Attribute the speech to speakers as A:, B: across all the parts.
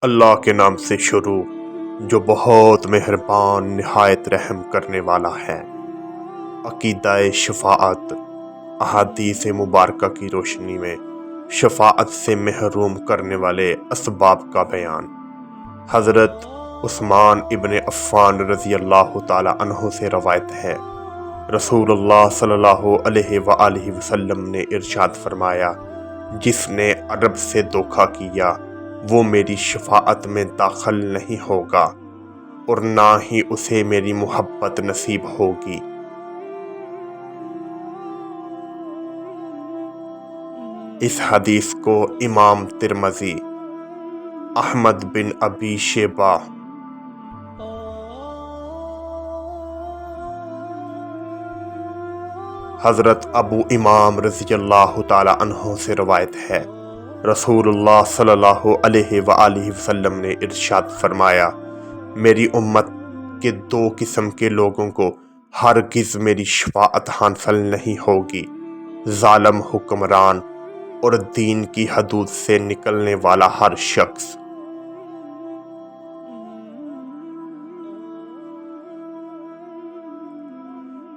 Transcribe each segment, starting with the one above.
A: اللہ کے نام سے شروع جو بہت مہربان نہایت رحم کرنے والا ہے۔ عقیدہ شفاعت۔ احادیث مبارکہ کی روشنی میں شفاعت سے محروم کرنے والے اسباب کا بیان۔ حضرت عثمان ابن عفان رضی اللہ تعالی عنہ سے روایت ہے، رسول اللہ صلی اللہ علیہ وآلہ وسلم نے ارشاد فرمایا، جس نے عرب سے دھوکہ کیا وہ میری شفاعت میں داخل نہیں ہوگا اور نہ ہی اسے میری محبت نصیب ہوگی۔ اس حدیث کو امام ترمذی، احمد بن ابی شیبہ، حضرت ابو امام رضی اللہ تعالی عنہ سے روایت ہے، رسول اللہ صلی اللہ علیہ وآلہ وسلم نے ارشاد فرمایا، میری امت کے دو قسم کے لوگوں کو ہرگز میری شفاعت حاصل نہیں ہوگی، ظالم حکمران اور دین کی حدود سے نکلنے والا ہر شخص۔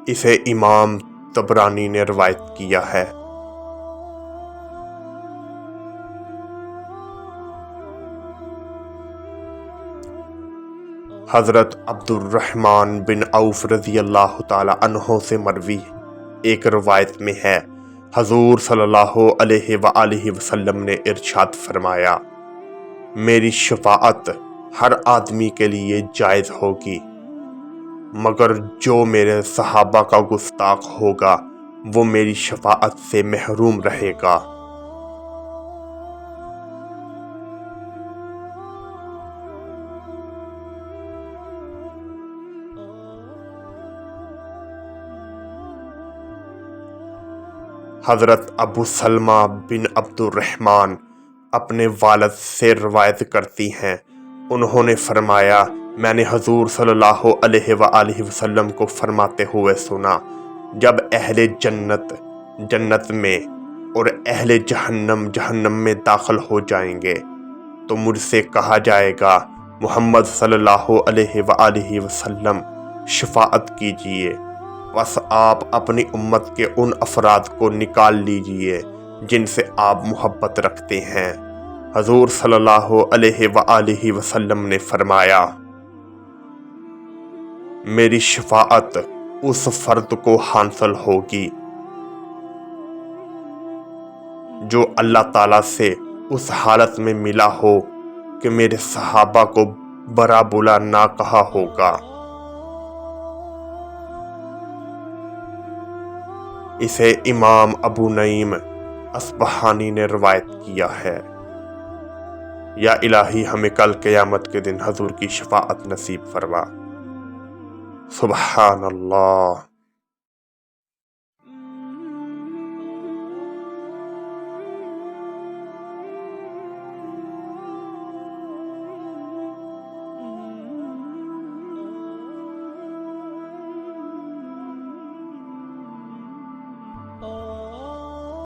A: اسے امام طبرانی نے روایت کیا ہے۔ حضرت عبد الرحمن بن عوف رضی اللہ تعالی عنہ سے مروی ایک روایت میں ہے، حضور صلی اللہ علیہ وآلہ وسلم نے ارشاد فرمایا، میری شفاعت ہر آدمی کے لیے جائز ہوگی، مگر جو میرے صحابہ کا گستاخ ہوگا وہ میری شفاعت سے محروم رہے گا۔ حضرت ابو سلمہ بن عبد الرحمن اپنے والد سے روایت کرتی ہیں، انہوں نے فرمایا، میں نے حضور صلی اللہ علیہ وآلہ وسلم کو فرماتے ہوئے سنا، جب اہل جنت جنت میں اور اہل جہنم جہنم میں داخل ہو جائیں گے تو مجھ سے کہا جائے گا، محمد صلی اللہ علیہ وآلہ وسلم شفاعت کیجئے، بس آپ اپنی امت کے ان افراد کو نکال لیجئے جن سے آپ محبت رکھتے ہیں۔ حضور صلی اللہ علیہ وآلہ وسلم نے فرمایا، میری شفاعت اس فرد کو حاصل ہوگی جو اللہ تعالیٰ سے اس حالت میں ملا ہو کہ میرے صحابہ کو برا بلا نہ کہا ہوگا۔ اسے امام ابو نعیم اصبہانی نے روایت کیا ہے۔ یا الہی ہمیں کل قیامت کے دن حضور کی شفاعت نصیب فرما۔ سبحان اللہ۔